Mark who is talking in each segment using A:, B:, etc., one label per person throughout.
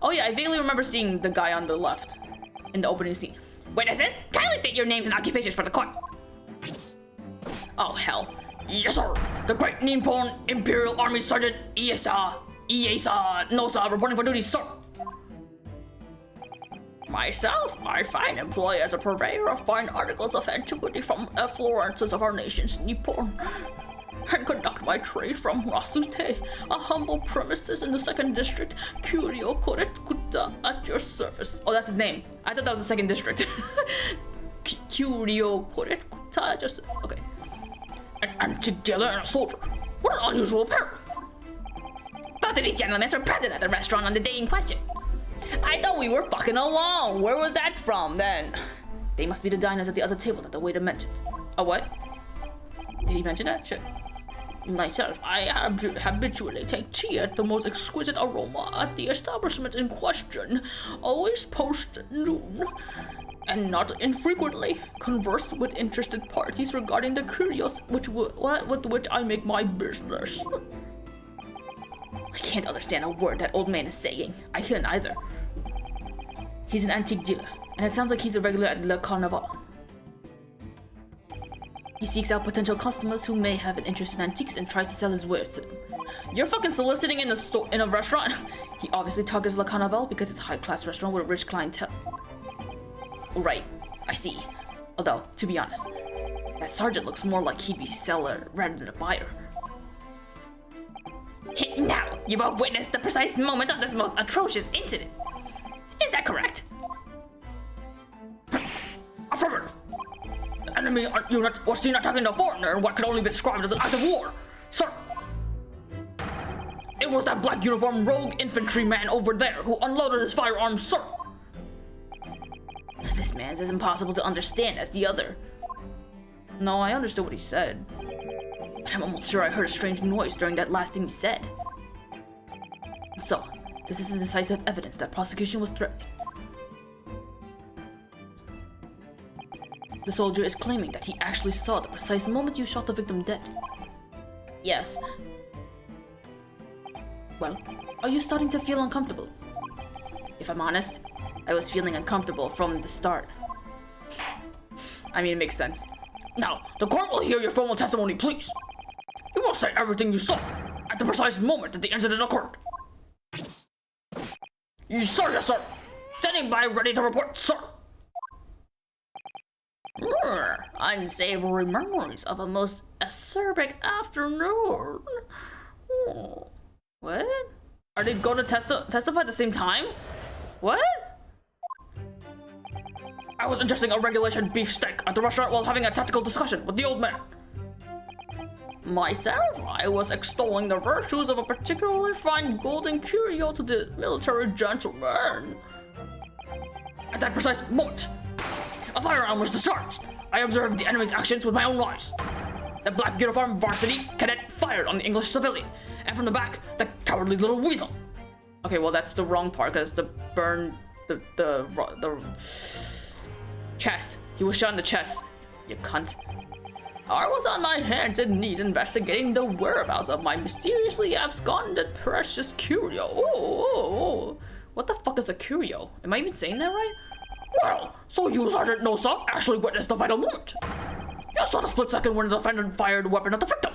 A: Oh yeah, I vaguely remember seeing the guy on the left in the opening scene. Witnesses, kindly state your names and occupations for the court. Oh hell. Yes sir, the Great Nippon Imperial Army Sergeant Iesa Nosa reporting for duty, sir. Myself, I find employed as a purveyor of fine articles of antiquity from effluences of our nation's Nippon, and conduct my trade from Rasute, a humble premises in the 2nd District, Curio Koretkuta, at your service. Oh, that's his name. I thought that was the 2nd District. Curio Koretkuta, just... okay. An antique dealer and a soldier. What an unusual pair. Both of these gentlemen were present at the restaurant on the day in question. I thought we were fucking alone. Where was that from then? They must be the diners at the other table that the waiter mentioned. A what? Did he mention that? Shit. Myself, I habitually take tea at the most exquisite aroma at the establishment in question, always post noon, and not infrequently conversed with interested parties regarding the curios with which I make my business. I can't understand a word that old man is saying. I couldn't either. He's an antique dealer, and it sounds like he's a regular at Le Carnaval. He seeks out potential customers who may have an interest in antiques and tries to sell his wares to them. You're fucking soliciting in a restaurant? He obviously targets Le Carnaval because it's a high-class restaurant with a rich clientele. Right, I see. Although, to be honest, that sergeant looks more like he'd be a seller rather than a buyer. Now, you both witnessed the precise moment of this most atrocious incident. Is that correct? Affirmative. The enemy unit was seen attacking the foreigner in what could only be described as an act of war, sir. It was that black uniform rogue infantryman over there who unloaded his firearms, sir. This man's as impossible to understand as the other. No, I understood what he said. But I'm almost sure I heard a strange noise during that last thing he said. So, this is the decisive evidence that prosecution was threatening. The soldier is claiming that he actually saw the precise moment you shot the victim dead. Yes. Well, are you starting to feel uncomfortable? If I'm honest, I was feeling uncomfortable from the start. I mean, it makes sense. Now, the court will hear your formal testimony, please. You must say everything you saw at the precise moment that the incident occurred. Yes, sir. Standing by, ready to report, sir. Unsavory memories of a most acerbic afternoon. What? Are they going to testify at the same time? What? I was ingesting a regulation beefsteak at the restaurant while having a tactical discussion with the old man. Myself, I was extolling the virtues of a particularly fine golden curio to the military gentleman. At that precise moment, a firearm was discharged. I observed the enemy's actions with my own eyes. The black uniform varsity cadet fired on the English civilian, and from the back, the cowardly little weasel. Okay, well that's the wrong part, because the chest. He was shot in the chest. You cunt. I was on my hands and knees investigating the whereabouts of my mysteriously absconded precious curio. Oh. What the fuck is a curio? Am I even saying that right? Well, so you, Sergeant Nosa, actually witnessed the vital moment. You saw the split second when the defendant fired the weapon at the victim.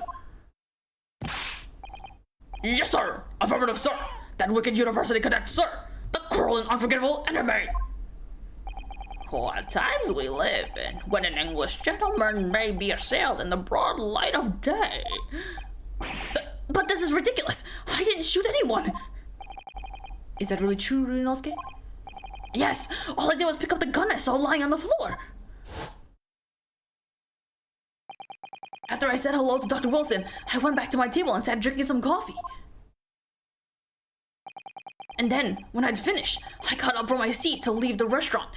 A: Yes, sir. Affirmative, sir. That wicked university cadet, sir. The cruel and unforgivable enemy. What times we live in, when an English gentleman may be assailed in the broad light of day. But this is ridiculous. I didn't shoot anyone. Is that really true, Ryunosuke? Yes, all I did was pick up the gun I saw lying on the floor. After I said hello to Dr. Wilson, I went back to my table and sat drinking some coffee. And then, when I'd finished, I got up from my seat to leave the restaurant,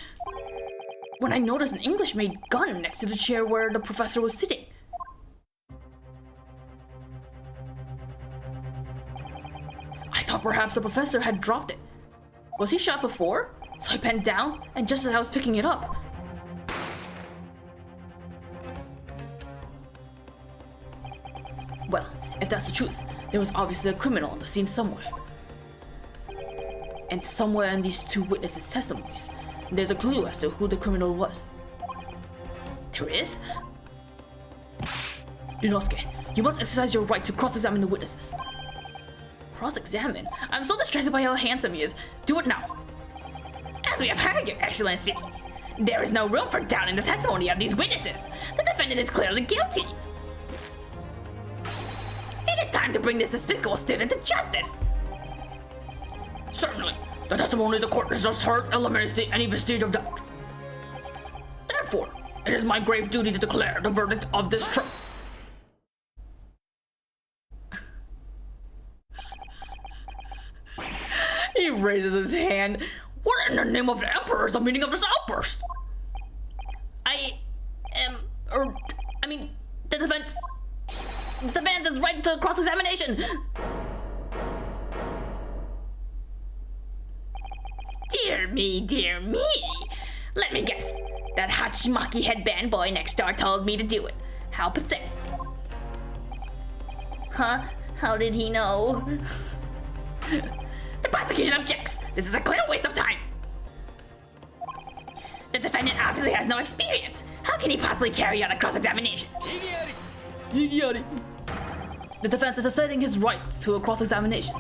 A: when I noticed an English-made gun next to the chair where the professor was sitting. I thought perhaps the professor had dropped it. Was he shot before? So I bent down, and just as I was picking it up, well, if that's the truth, there was obviously a criminal on the scene somewhere. And somewhere in these two witnesses' testimonies, there's a clue as to who the criminal was. There is? Inosuke, you must exercise your right to cross-examine the witnesses. Cross-examine? I'm so distracted by how handsome he is. Do it now. As we have heard, Your Excellency, there is no room for doubt in the testimony of these witnesses. The defendant is clearly guilty. It is time to bring this despicable student to justice. Certainly, the testimony the court has just heard eliminates any vestige of doubt. Therefore, it is my grave duty to declare the verdict of this trial. He raises his hand. What in the name of the Emperor is the meaning of this outburst? The defense demands its right to cross-examination. Dear me. Let me guess. That Hachimaki headband boy next door told me to do it. How pathetic. Huh? How did he know? The prosecution objects. This is a clear waste of time. The defendant obviously has no experience. How can he possibly carry out a cross-examination? The defense is asserting his right to a cross-examination.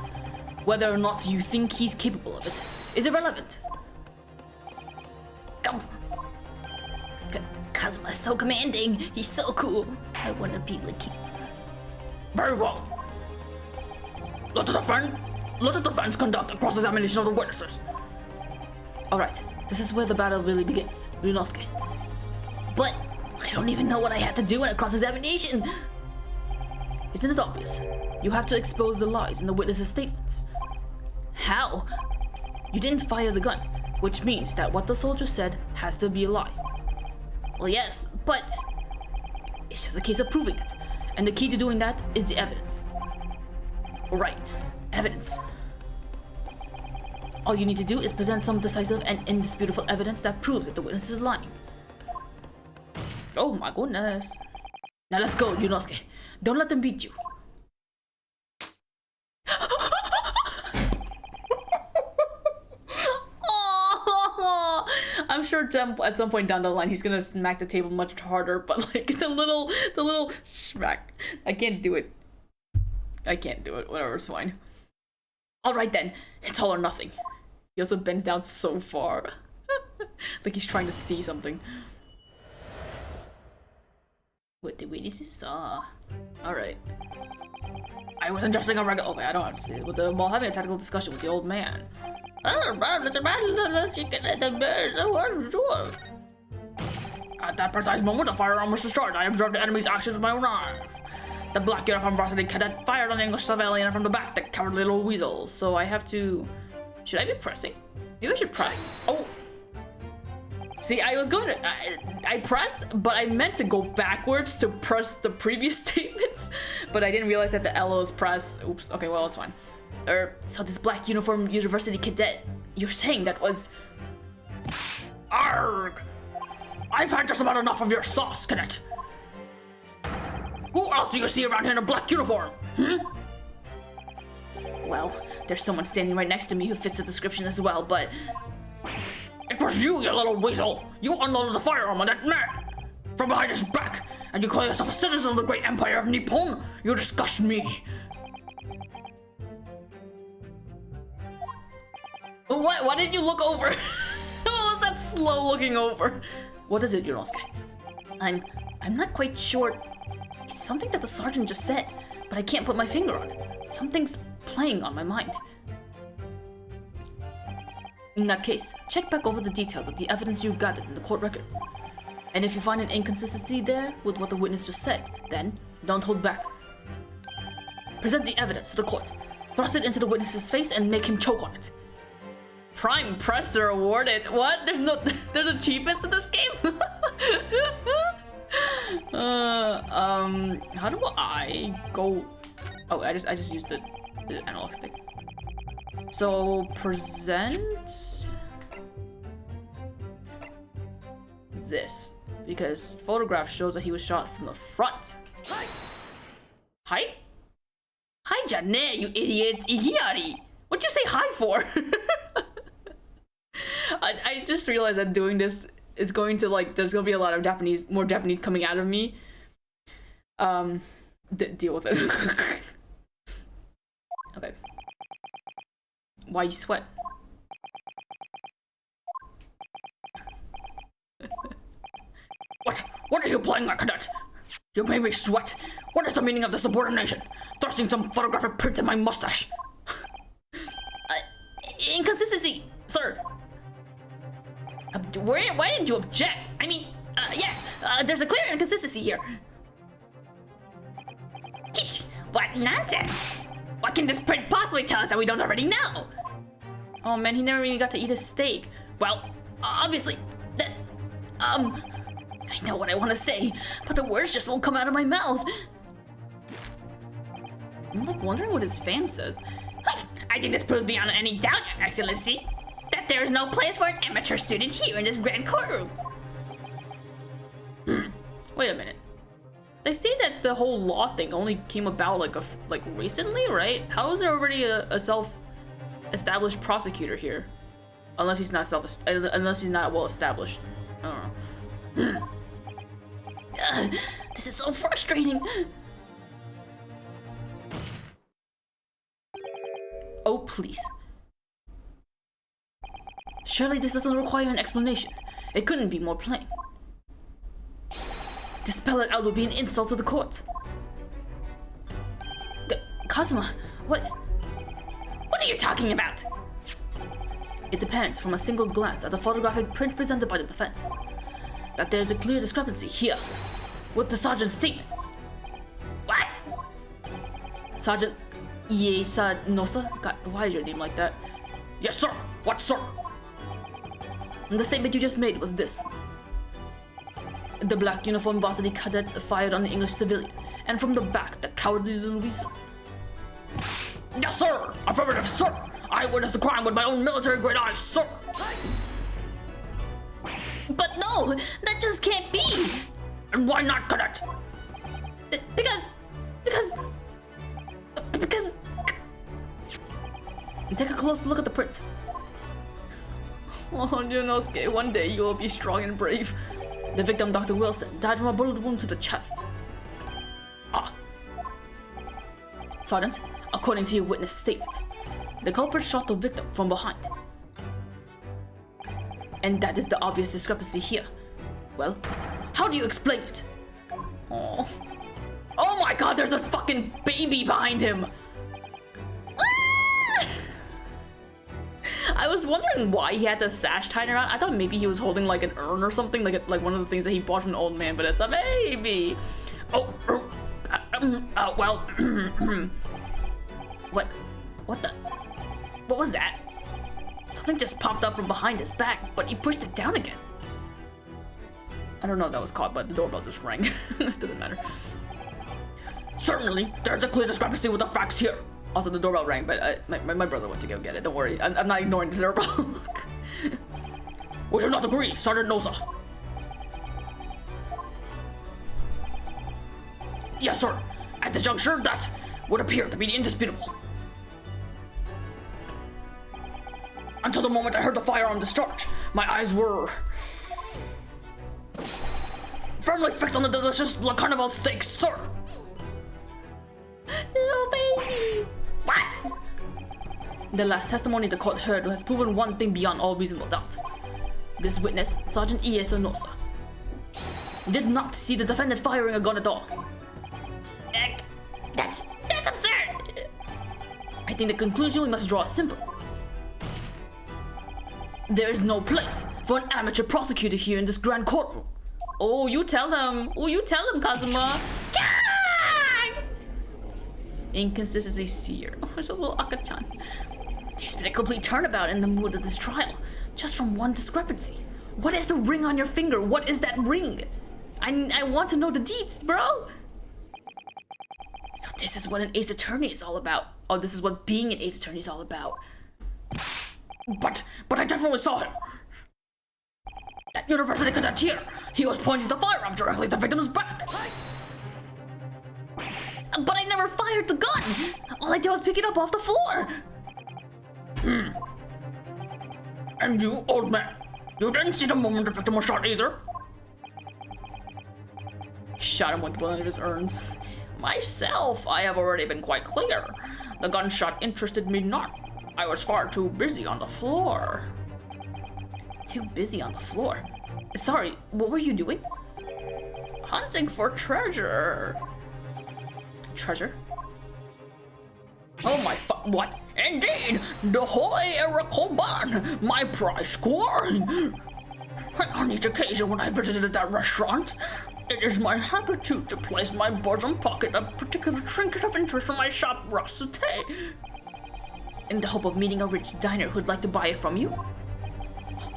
A: Whether or not you think he's capable of it is irrelevant. Kazuma's so commanding. He's so cool. I want to be like him. Very well. Let the defense conduct a cross-examination of the witnesses. Alright, this is where the battle really begins, Ryunosuke. But I don't even know what I had to do in a cross-examination. Isn't it obvious? You have to expose the lies in the witnesses' statements. How? You didn't fire the gun, which means that what the soldier said has to be a lie. Well, yes, but it's just a case of proving it. And the key to doing that is the evidence. Alright, evidence. All you need to do is present some decisive and indisputable evidence that proves that the witness is lying. Oh my goodness. Now let's go, Yunosuke. Don't let them beat you. I'm sure at some point down the line he's gonna smack the table much harder, but like the little smack. I can't do it. Whatever, it's fine. Alright then, it's all or nothing. He also bends down so far. Like he's trying to see something. What the witnesses saw. Alright. I was adjusting a regular. Okay, I don't understand. While having a tactical discussion with the old man. At that precise moment, the firearm was discharged. I observed the enemy's actions with my own eyes. The black uniform varsity cadet fired on the English civilian from the back, the cowardly little weasel. So I have to... Should I be pressing? Maybe I should press. Oh! See, I was going to... I pressed, but I meant to go backwards to press the previous statements. But I didn't realize that the L was pressed. Oops. Okay, well, it's fine. So this black uniform university cadet, you're saying that was... Arrgh! I've had just about enough of your sauce, cadet. Who else do you see around here in a black uniform? Well, there's someone standing right next to me who fits the description as well, but... It was you little weasel! You unloaded the firearm on that man! From behind his back! And you call yourself a citizen of the great empire of Nippon? You disgust me! What? Why did you look over? What was that slow looking over? What is it, Yunosuke? I'm not quite sure. It's something that the sergeant just said, but I can't put my finger on it. Something's playing on my mind. In that case, check back over the details of the evidence you've gathered in the court record. And if you find an inconsistency there with what the witness just said, then don't hold back. Present the evidence to the court. Thrust it into the witness's face and make him choke on it. Prime presser awarded. What? There's achievements in this game? How do I go? Oh, I just used the analog stick. So present this, because photograph shows that he was shot from the front. Hi, Janet, you idiot! Ihiyari! What'd you say hi for? I just realized that doing this is going to, like, there's gonna be a lot of more Japanese coming out of me. Deal with it. Okay. Why you sweat? What are you playing at, cadet? You made me sweat. What is the meaning of the subordination? Thrusting some photographic print in my mustache. Inconsistency, sir. Why didn't you object? I mean, yes, there's a clear inconsistency here. Tish, what nonsense! What can this print possibly tell us that we don't already know? Oh man, he never even got to eat his steak. Well, obviously, that, I know what I want to say, but the words just won't come out of my mouth. I'm like wondering what his fan says. I think this proves beyond any doubt, Your Excellency, that there is no place for an amateur student here in this grand courtroom. Wait a minute. They say that the whole law thing only came about like recently, right? How is there already a self-established prosecutor here? Unless he's not well established. I don't know. This is so frustrating. Oh, please. Surely this doesn't require an explanation. It couldn't be more plain. To spell it out would be an insult to the court. Kazuma, what are you talking about? It's apparent from a single glance at the photographic print presented by the defense that there's a clear discrepancy here with the sergeant's statement. What? Sergeant Iesa Nosa? God, why is your name like that? Yes, sir. What, sir? And the statement you just made was this. The black uniformed varsity cadet fired on the English civilian, and from the back, the cowardly little weasel. Yes, sir! Affirmative, sir! I witnessed the crime with my own military-grade eyes, sir! But no! That just can't be! And why not, cadet? Because... Take a close look at the print. Oh, Yunosuke, one day you will be strong and brave. The victim, Dr. Wilson, died from a bullet wound to the chest. Ah. Sergeant, according to your witness statement, the culprit shot the victim from behind. And that is the obvious discrepancy here. Well, how do you explain it? Oh. Oh my god, there's a fucking baby behind him! I was wondering why he had the sash tied around. I thought maybe he was holding like an urn or something, like one of the things that he bought from an old man, but it's a baby. Oh, well, what was that? Something just popped up from behind his back, but he pushed it down again. I don't know if that was caught, but the doorbell just rang. It doesn't matter. Certainly, there's a clear discrepancy with the facts here. Also, the doorbell rang, but my brother went to go get it. Don't worry, I'm not ignoring the doorbell. We should not agree, Sergeant Nosa. Yes, sir. At this juncture, that would appear to be indisputable. Until the moment I heard the firearm discharge, my eyes were firmly fixed on the delicious La Carnival steak, sir. Little baby. What? The last testimony the court heard has proven one thing beyond all reasonable doubt. This witness, Sergeant Iesa Nosa, did not see the defendant firing a gun at all. That's absurd! I think the conclusion we must draw is simple. There is no place for an amateur prosecutor here in this grand courtroom. Oh, you tell them. Oh, you tell them, Kazuma. Inconsistency seer. Oh, there's a little Akachan. There's been a complete turnabout in the mood of this trial, just from one discrepancy. What is the ring on your finger? What is that ring? I want to know the deeds, bro. So this is what an ace attorney is all about. Oh, this is what being an ace attorney is all about. But I definitely saw him. That university cadet here. He was pointing the firearm directly at the victim's back. But I never fired the gun! All I did was pick it up off the floor! And you, old man, you didn't see the moment the victim was shot either? Shot him with one of his urns. Myself, I have already been quite clear. The gunshot interested me not. I was far too busy on the floor. Too busy on the floor? Sorry, what were you doing? Hunting for treasure. Treasure? Oh my what? Indeed! The Hoy Erakoban, my prize quarry! On each occasion when I visited that restaurant, it is my habit to place in my bosom pocket a particular trinket of interest from my shop Rossete, in the hope of meeting a rich diner who'd like to buy it from you.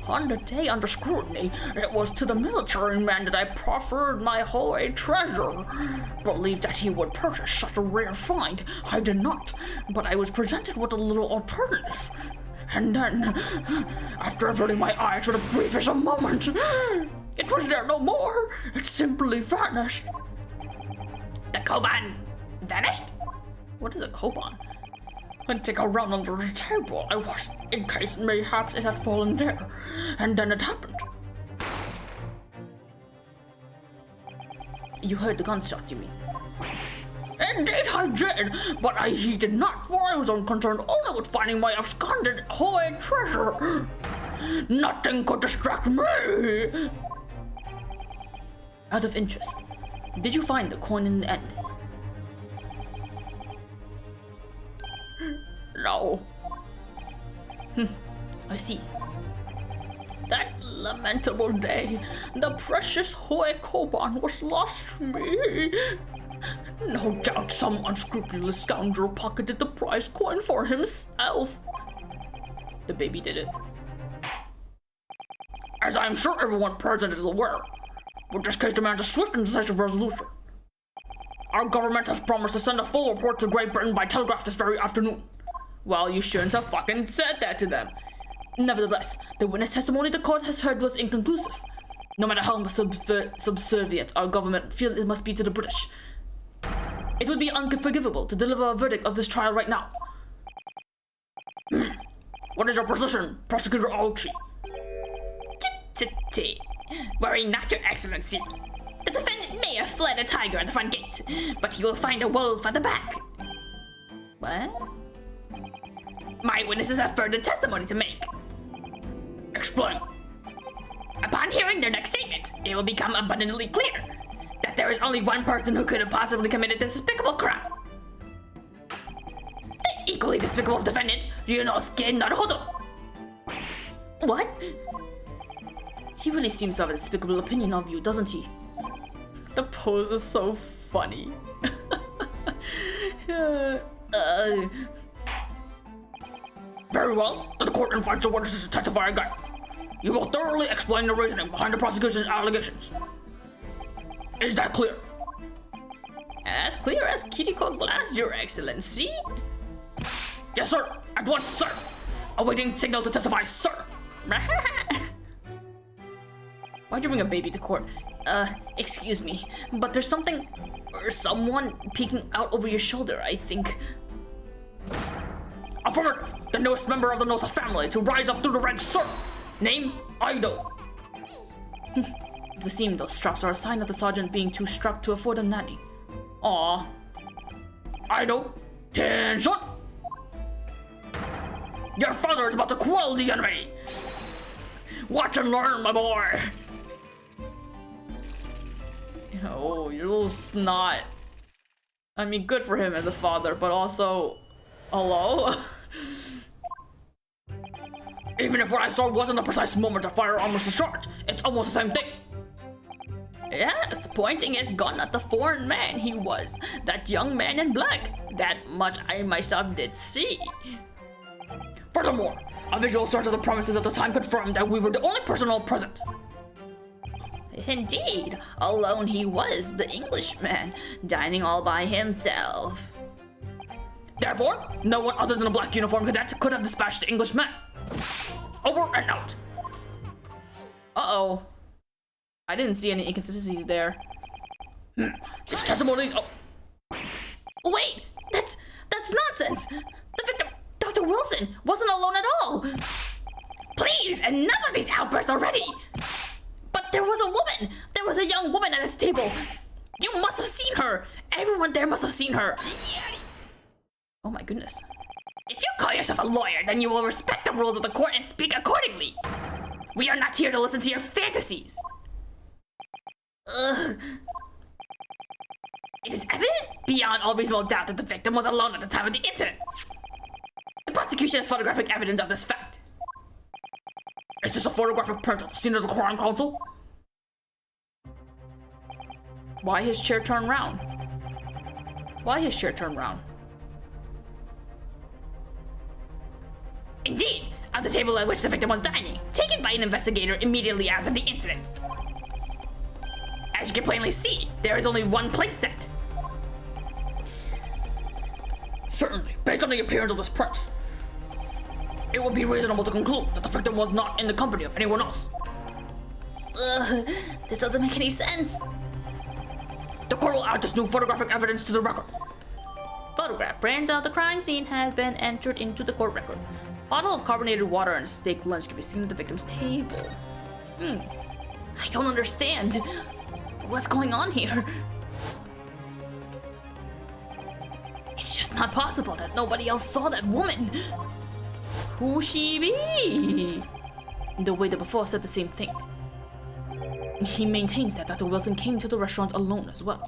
A: On the day under scrutiny, it was to the military man that I proffered my Hoy treasure. Believed that he would purchase such a rare find. I did not, but I was presented with a little alternative. And then, after averting my eyes for the briefest of moments, it was there no more. It simply vanished. The Koban vanished? What is a Koban? And take a run under the table, I was, in case mayhaps it had fallen there. And then it happened. You heard the gunshot, you mean? Indeed I did, but I heeded not, for I was unconcerned only with finding my absconded Hoy treasure. Nothing could distract me. Out of interest, did you find the coin in the end? No. I see. That lamentable day, the precious Hoy Koban was lost to me. No doubt some unscrupulous scoundrel pocketed the prize coin for himself. The baby did it. As I am sure everyone present is aware, but this case demands a swift and decisive resolution. Our government has promised to send a full report to Great Britain by telegraph this very afternoon. Well, you shouldn't have fucking said that to them. Nevertheless, the witness testimony the court has heard was inconclusive. No matter how subservient our government feel it must be to the British, it would be unforgivable to deliver a verdict of this trial right now. What is your position, Prosecutor Ochi? Worry not, Your Excellency. The defendant may have fled a tiger at the front gate, but he will find a wolf at the back. What? My witnesses have further testimony to make. Explain. Upon hearing their next statement, it will become abundantly clear that there is only one person who could have possibly committed this despicable crime. The equally despicable defendant, Ryunosuke Naruhodo. What? He really seems to have a despicable opinion of you, doesn't he? The pose is so funny. Very well, the court invites the witnesses to testify again. You will thoroughly explain the reasoning behind the prosecution's allegations. Is that clear? As clear as Kiriko glass, Your Excellency. Yes, sir. At once, sir. Awaiting signal to testify, sir. Why'd you bring a baby to court? Excuse me, but there's something or someone peeking out over your shoulder, I think. Affirmative! The newest member of the Nosa family to rise up through the ranks, sir! Name, Aido. It would seem those straps are a sign of the sergeant being too strapped to afford a nanny. Aww. Aido, attention! Your father is about to quell the enemy! Watch and learn, my boy! Oh, you're a little snot. I mean, good for him as a father, but also... Hello? Even if what I saw wasn't the precise moment a firearm was discharged, it's almost the same thing. Yes, pointing his gun at the foreign man he was. That young man in black. That much I myself did see. Furthermore, a visual search of the premises at the time confirmed that we were the only personnel present. Indeed, alone he was, the Englishman, dining all by himself. Therefore, no one other than a black uniformed cadet could have dispatched the Englishman. Over and out. Uh-oh. I didn't see any inconsistencies there. These testimonies. Oh. Wait, that's nonsense. The victim, Dr. Wilson, wasn't alone at all. Please, enough of these outbursts already! But there was a woman! There was a young woman at this table! You must have seen her! Everyone there must have seen her! Oh my goodness. If you call yourself a lawyer, then you will respect the rules of the court and speak accordingly! We are not here to listen to your fantasies! Ugh. It is evident beyond all reasonable doubt that the victim was alone at the time of the incident. The prosecution has photographic evidence of this fact. Is this a photographic print of the scene of the crime, counsel? Why his chair turned round? Why his chair turned round? Indeed, at the table at which the victim was dining, taken by an investigator immediately after the incident. As you can plainly see, there is only one place set. Certainly, based on the appearance of this print, it would be reasonable to conclude that the victim was not in the company of anyone else. Ugh, this doesn't make any sense. The court will add this new photographic evidence to the record. Photograph brands of the crime scene has been entered into the court record. Bottle of carbonated water and a steak lunch can be seen at the victim's table. I don't understand. What's going on here? It's just not possible that nobody else saw that woman. Who she be? The waiter before said the same thing. He maintains that Dr. Wilson came to the restaurant alone as well.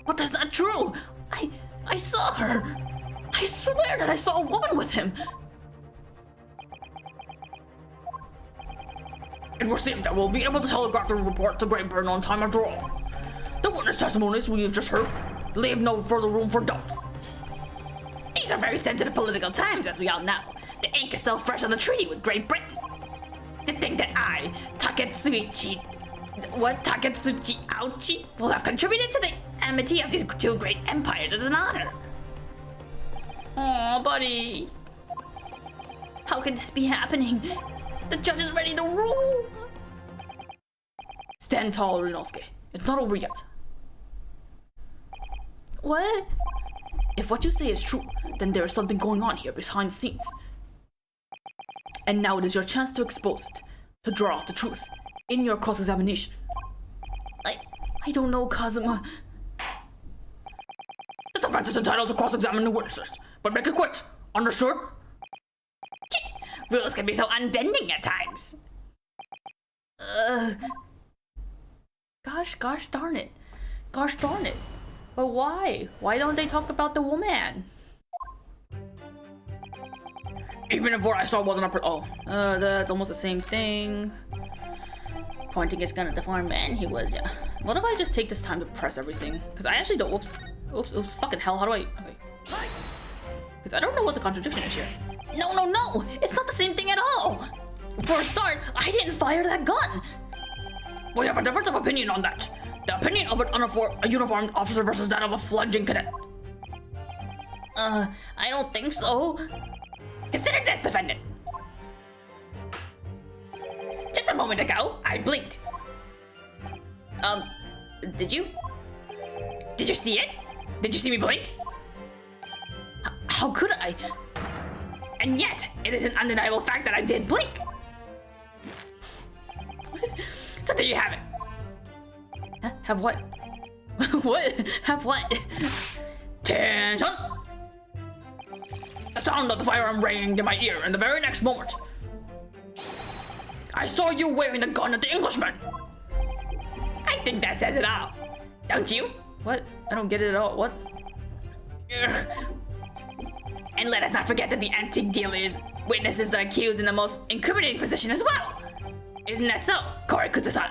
A: But that's not true! I saw her! I swear that I saw a woman with him! It would seem that we'll be able to telegraph the report to Great Britain on time after all. The witness testimonies we have just heard leave no further room for doubt. These are very sensitive political times, as we all know. The ink is still fresh on the treaty with Great Britain. To think that I, Taketsuchi Ouchi, will have contributed to the amity of these two great empires is an honor. Aw, buddy. How can this be happening? The judge is ready to rule. Stand tall, Rinosuke. It's not over yet. What? If what you say is true, then there is something going on here behind the scenes. And now it is your chance to expose it, to draw out the truth in your cross-examination. I don't know, Kazuma. The defense is entitled to cross-examine the witnesses, but make it quick. Understood? Rules can be so unbending at times. Gosh darn it. Gosh darn it. But why? Why don't they talk about the woman? Even if what I saw wasn't that's almost the same thing. Pointing his gun at the foreign man, he was, yeah. What if I just take this time to press everything? Because I actually don't, oops, fucking hell, how do I, okay. Because I don't know what the contradiction is here. No, it's not the same thing at all. For a start, I didn't fire that gun. We have a difference of opinion on that. The opinion of a uniformed officer versus that of a fledgling cadet. I don't think so. Consider this, defendant. Just a moment ago, I blinked. Did you? Did you see it? Did you see me blink? How could I? And yet, it is an undeniable fact that I did blink. So there you have it. Huh? Have what? What? Have what? Attention! The sound of the firearm rang in my ear, and the very next moment, I saw you waving the gun at the Englishman. I think that says it all, don't you? What? I don't get it at all. What? And let us not forget that the antique dealers witnesses the accused in the most incriminating position as well. Isn't that so, Corey Kutasan?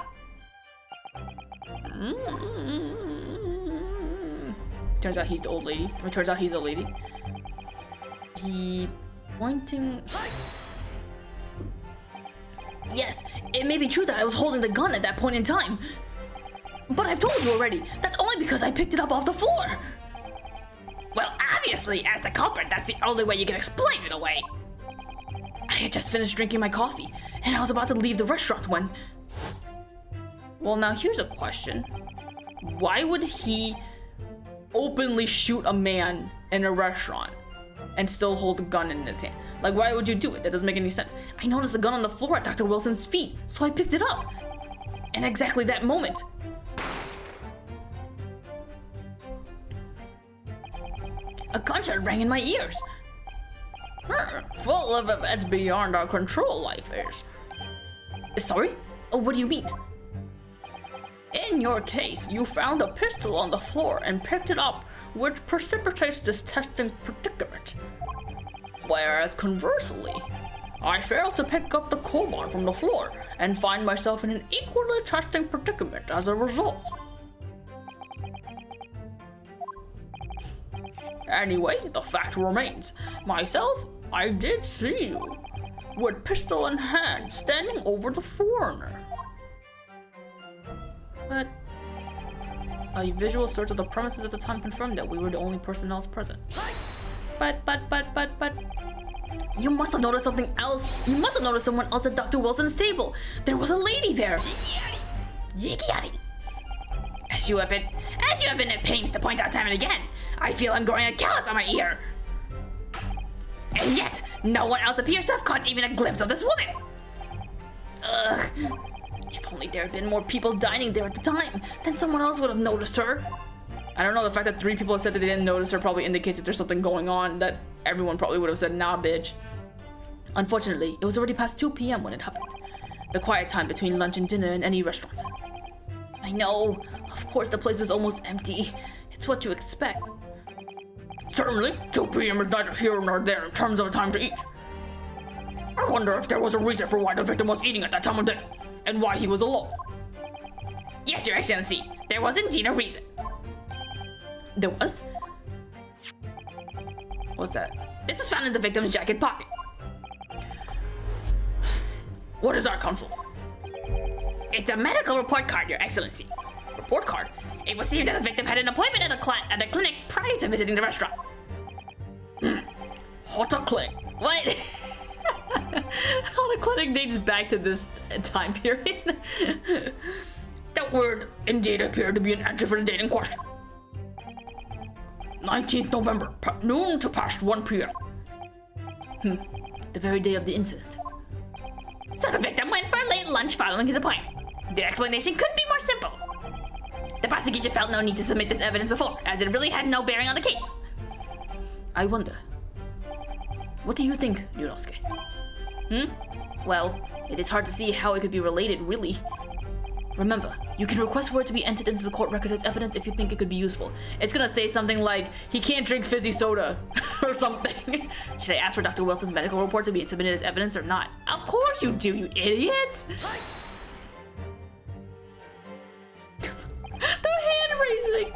A: Turns out he's the old lady. Or turns out he's the lady. He pointing. Yes, it may be true that I was holding the gun at that point in time. But I've told you already, that's only because I picked it up off the floor. Well, obviously, as the culprit, that's the only way you can explain it away. I had just finished drinking my coffee, and I was about to leave the restaurant when... Well, now here's a question. Why would he openly shoot a man in a restaurant and still hold a gun in his hand. Like, why would you do it? That doesn't make any sense. I noticed the gun on the floor at Dr. Wilson's feet, so I picked it up. And exactly that moment, a gunshot rang in my ears. Full of events beyond our control, life is. Sorry? What do you mean? In your case, you found a pistol on the floor and picked it up, which precipitates this testing predicament. Whereas conversely, I failed to pick up the crowbar from the floor and find myself in an equally testing predicament as a result. Anyway, the fact remains, myself, I did see you, with pistol in hand, standing over the foreigner. But a visual search of the premises at the time confirmed that we were the only personnel present. But, you must have noticed something else. You must have noticed someone else at Dr. Wilson's table. There was a lady there. Yiki. As you have been at pains to point out time and again, I feel I'm growing a callus on my ear. And yet, no one else appears to have caught even a glimpse of this woman. Ugh. If only there had been more people dining there at the time, then someone else would have noticed her. I don't know, the fact that 3 people said that they didn't notice her probably indicates that there's something going on that everyone probably would have said, nah, bitch. Unfortunately, it was already past 2 p.m. when it happened. The quiet time between lunch and dinner in any restaurant. I know, of course the place was almost empty. It's what you expect. Certainly, 2 p.m. is neither here nor there in terms of a time to eat. I wonder if there was a reason for why the victim was eating at that time of day, and why he was alone. Yes, Your Excellency, there was indeed a reason. There was? What's that? This was found in the victim's jacket pocket. What is that, Consul? It's a medical report card, Your Excellency. Report card? It was seen that the victim had an appointment at the clinic prior to visiting the restaurant. What a clinic? What? How the clinic dates back to this time period. That word indeed appeared to be an entry for the date in question. 19th November, noon to past 1 p.m. The very day of the incident. So the victim went for a late lunch following his appointment. The explanation couldn't be more simple. The prosecution felt no need to submit this evidence before, as it really had no bearing on the case. I wonder. What do you think, Yunosuke? Well, it is hard to see how it could be related, really. Remember, you can request for it to be entered into the court record as evidence if you think it could be useful. It's gonna say something like, he can't drink fizzy soda, or something. Should I ask for Dr. Wilson's medical report to be submitted as evidence or not? Of course you do, you idiots! The hand raising!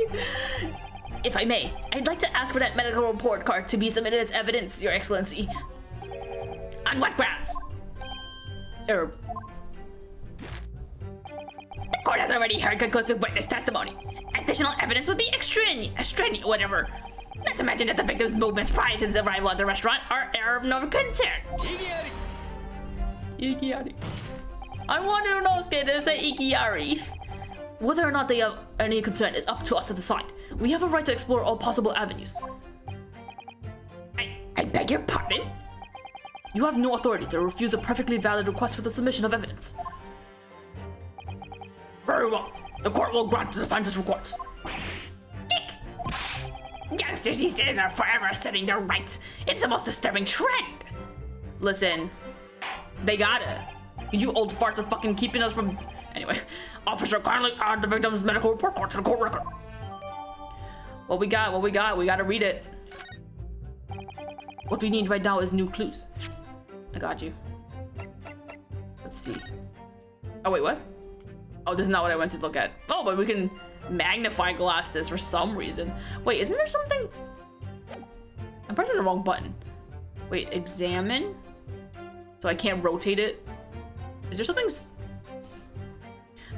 A: If I may, I'd like to ask for that medical report card to be submitted as evidence, Your Excellency. On what grounds? The court has already heard conclusive witness testimony. Additional evidence would be extraneous, whatever. Not to mention that the victim's movements prior to his arrival at the restaurant are of no concern. Ikiari. I want Yunosuke to say Ikiari. Whether or not they have any concern is up to us to decide. We have a right to explore all possible avenues. I beg your pardon? You have no authority to refuse a perfectly valid request for the submission of evidence. Very well. The court will grant the defense's request. Dick! Youngsters these days are forever asserting their rights. It's the most disturbing trend. Listen, they gotta. You old farts are fucking keeping us from... Anyway, officer, kindly add the victim's medical report card to the court record. What we got? We gotta read it. What we need right now is new clues. I got you. Let's see. Oh, wait, what? Oh, this is not what I went to look at. Oh, but we can magnify glass this for some reason. Wait, isn't there something? I'm pressing the wrong button. Wait, examine? So I can't rotate it? Is there something...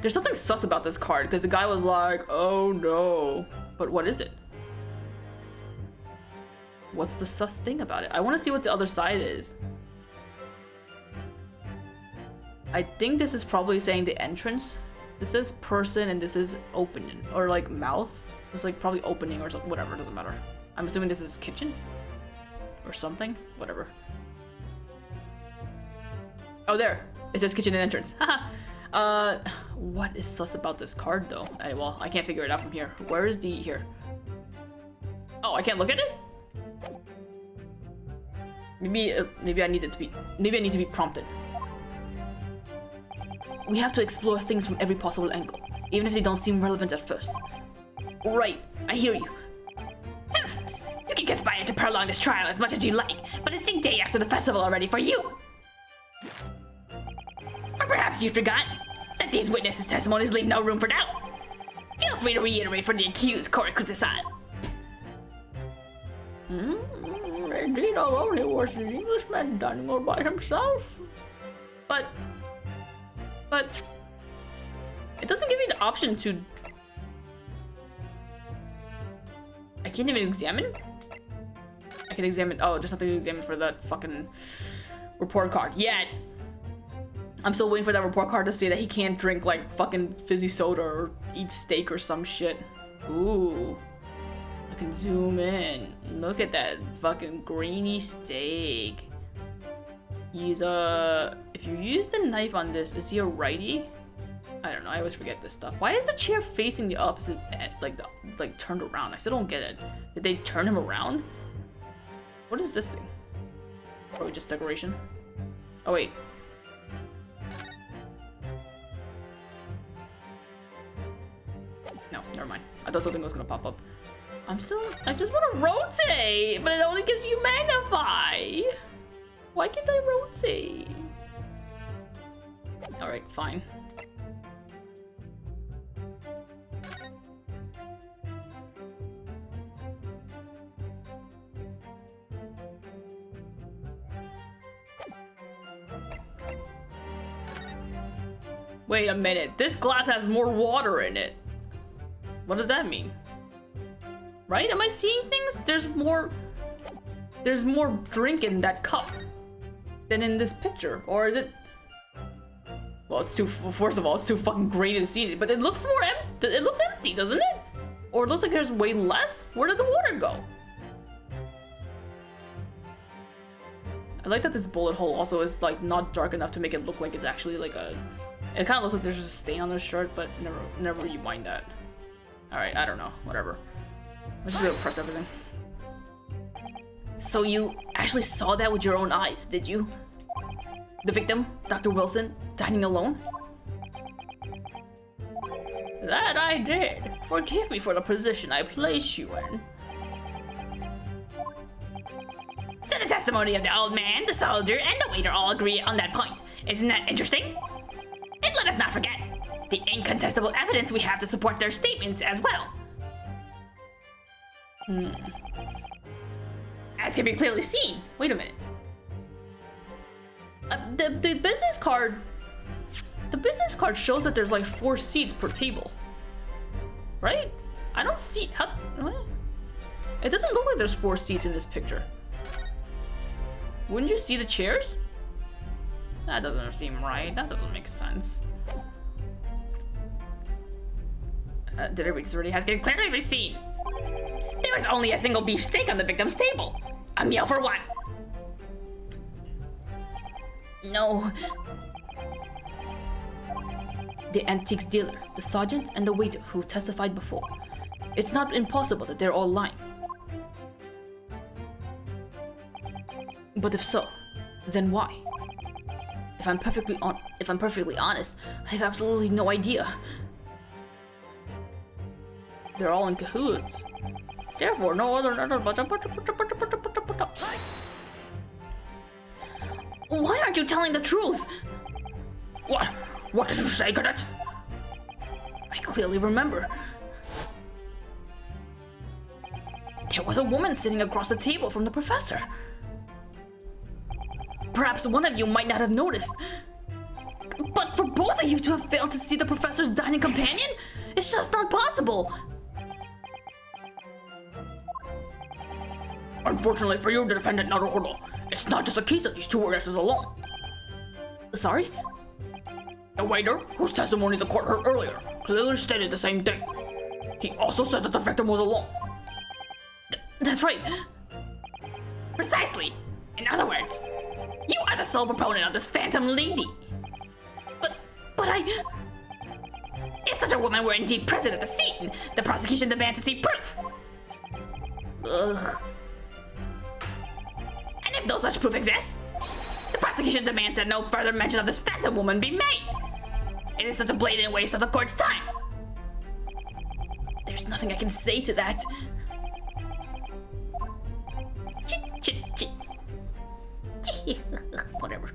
A: There's something sus about this card, because the guy was like, oh no. But what is it? What's the sus thing about it? I want to see what the other side is. I think this is probably saying the entrance. This is person and this is opening, or like mouth. It's like probably opening or something, whatever, doesn't matter. I'm assuming this is kitchen. Or something? Whatever. Oh, there. It says kitchen and entrance. Haha. What is sus about this card, though? Well, I can't figure it out from here. Where is the... here? Oh, I can't look at it? Maybe I need it to be... Maybe I need to be prompted. We have to explore things from every possible angle, even if they don't seem relevant at first. Right, I hear you. You can conspire to prolong this trial as much as you like, but it's the day after the festival already for you. Or perhaps you forgot that these witnesses' testimonies leave no room for doubt. Feel free to reiterate for the accused, Kusan. Indeed, although he was an Englishman dining all by himself. But it doesn't give me the option to... I can't even examine? I can examine... Oh, there's nothing to examine for that fucking report card yet. I'm still waiting for that report card to say that he can't drink like fucking fizzy soda or eat steak or some shit. Ooh. I can zoom in. Look at that fucking grainy steak. He's if you use the knife on this, is he a righty? I don't know, I always forget this stuff. Why is the chair facing the opposite end, like turned around? I still don't get it. Did they turn him around? What is this thing? Probably just decoration. Oh wait. No, never mind. I thought something was gonna pop up. I just want to rotate, but it only gives you magnify. Why can't I rotate? Alright, fine. Wait a minute, this glass has more water in it. What does that mean? Right? Am I seeing things? There's more drink in that cup than in this picture. Or is it... Well, it's too... First of all, it's too fucking grainy to see it. But it looks more empty. It looks empty, doesn't it? Or it looks like there's way less? Where did the water go? I like that this bullet hole also is like not dark enough to make it look like it's actually like a... It kind of looks like there's just a stain on the shirt, but never you mind that. Alright, I don't know. Whatever. I'm just gonna press everything. So you actually saw that with your own eyes, did you? The victim, Dr. Wilson, dining alone? That I did. Forgive me for the position I placed you in. So the testimony of the old man, the soldier, and the waiter all agree on that point. Isn't that interesting? And let us not forget the incontestable evidence we have to support their statements as well. As can be clearly seen. Wait a minute. The business card. The business card shows that there's like 4 seats per table. Right? I don't see how. What? It doesn't look like there's 4 seats in this picture. Wouldn't you see the chairs? That doesn't seem right. That doesn't make sense. Did I read this already? Has can clearly be seen. There was only a single beef steak on the victim's table. A meal for one. No. The antiques dealer, the sergeant, and the waiter who testified before. It's not impossible that they're all lying. But if so, then why? If I'm perfectly honest, I have absolutely no idea. They're all in cahoots. Therefore, no other. Why aren't you telling the truth? What? What did you say, Cadet? I clearly remember. There was a woman sitting across the table from the professor. Perhaps one of you might not have noticed. But for both of you to have failed to see the professor's dining companion? It's just not possible. Unfortunately for you, the defendant Naruhodo, it's not just a case of these 2 witnesses alone. Sorry? The waiter, whose testimony the court heard earlier, clearly stated the same thing. He also said that the victim was alone. That's right. Precisely! In other words, you are the sole proponent of this phantom lady. But I... If such a woman were indeed present at the scene, the prosecution demands to see proof. Ugh. And if no such proof exists, the prosecution demands that no further mention of this phantom woman be made. It is such a blatant waste of the court's time. There's nothing I can say to that. Whatever.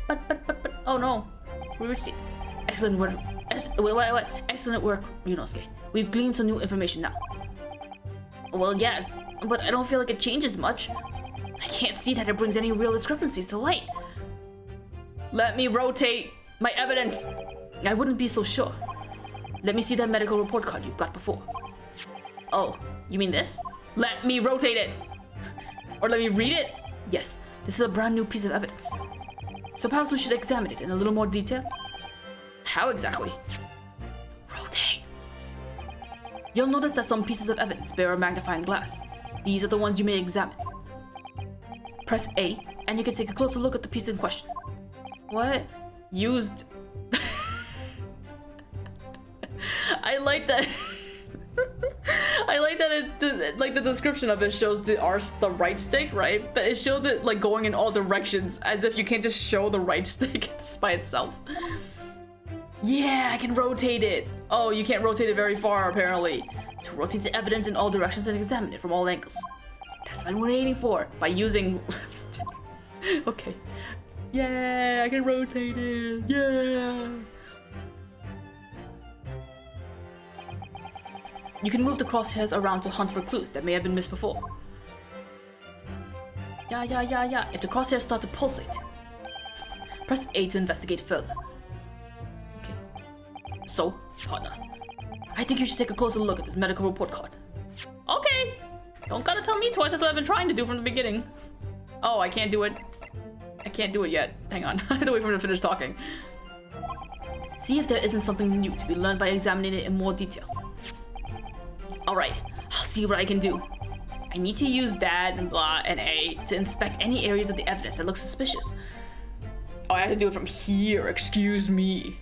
A: But, oh no. We reached the... Excellent work. Wait. Excellent work, Yunosuke. We've gleaned some new information now. Well, yes, but I don't feel like it changes much. I can't see that it brings any real discrepancies to light. Let me rotate my evidence. I wouldn't be so sure. Let me see that medical report card you've got before. Oh, you mean this? Let me rotate it. Or let me read it? Yes, this is a brand new piece of evidence. So perhaps we should examine it in a little more detail? How exactly? Rotate. You'll notice that some pieces of evidence bear a magnifying glass. These are the ones you may examine. Press A, and you can take a closer look at the piece in question. What? Used... I like that... I like that it, like the description of it shows the right stick, right? But it shows it like going in all directions, as if you can't just show the right stick by itself. Yeah, I can rotate it. Oh, you can't rotate it very far, apparently. To rotate the evidence in all directions and examine it from all angles. That's what I'm waiting for, by using left stick. Okay. Yeah, I can rotate it. Yeah. You can move the crosshairs around to hunt for clues that may have been missed before. Yeah. If the crosshairs start to pulsate, press A to investigate further. Okay. So, partner, I think you should take a closer look at this medical report card. Okay. Don't gotta tell me twice, that's what I've been trying to do from the beginning. Oh, I can't do it. I can't do it yet. Hang on, I have to wait for him to finish talking. See if there isn't something new to be learned by examining it in more detail. Alright, I'll see what I can do. I need to use that and blah and A to inspect any areas of the evidence that look suspicious. Oh, I have to do it from here, excuse me.